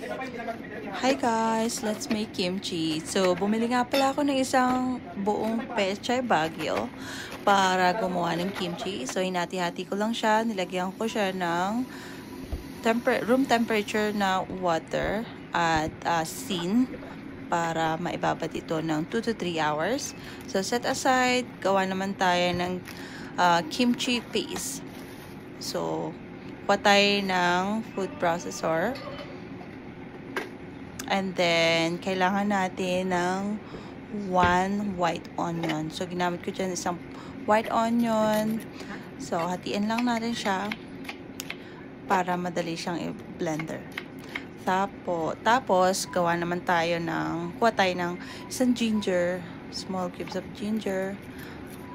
Hi guys, let's make kimchi. So, bumili nga pala ako ng isang buong pechay bagyo para gumawa ng kimchi. So, hinati-hati ko lang siya. Nilagyan ko siya ng room temperature na water at asin para maibabad ito ng 2 to 3 hours. So, set aside. Gawa naman tayo ng kimchi paste. So, kuha tayo ng food processor. And then, kailangan natin ng 1 white onion. So, ginamit ko dyan isang white onion. So, hatiin lang natin siya para madali siyang i-blender. Tapos, gawa naman tayo kuha tayo ng isang ginger, small cubes of ginger,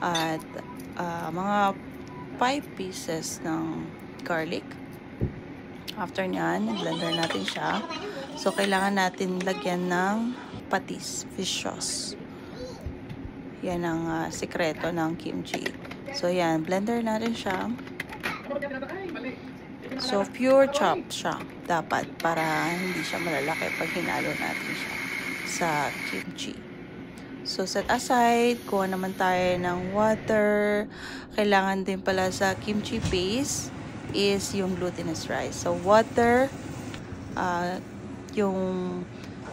at mga 5 pieces ng garlic. After nyan, blender natin siya. So, kailangan natin lagyan ng patis, fish sauce. Yan ang sikreto ng kimchi. So, yan. Blender natin siya. So, pure chop siya. Dapat para hindi siya malalaki pag hinalo natin siya sa kimchi. So, set aside. Kuha naman tayo ng water. Kailangan din pala sa kimchi paste is yung glutinous rice. So, water, yung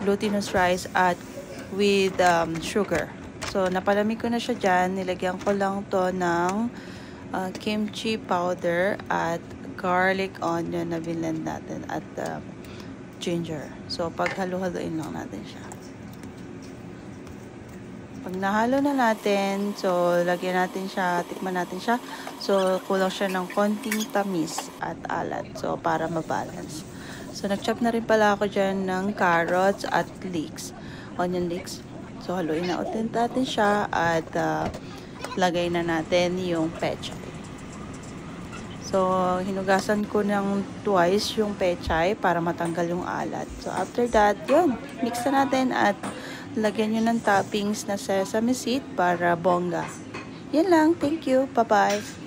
glutinous rice at with sugar. So, napalamig ko na siya dyan. Nilagyan ko lang to ng kimchi powder at garlic onion na binlend natin at ginger. So, paghalo-haloin lang natin siya. Pag nahalo na natin, so, lagyan natin siya, tikman natin siya. So, kulang siya ng konting tamis at alat. So, para mabalance. So, nag-chop na rin pala ako dyan ng carrots at leeks, onion leeks. So, haluin na ulit natin siya at lagay na natin yung pechay. So, hinugasan ko ng twice yung pechay para matanggal yung alat. So, after that, yun, mix na natin at lagyan nyo ng toppings na sesame seed para bongga. Yan lang. Thank you. Bye-bye.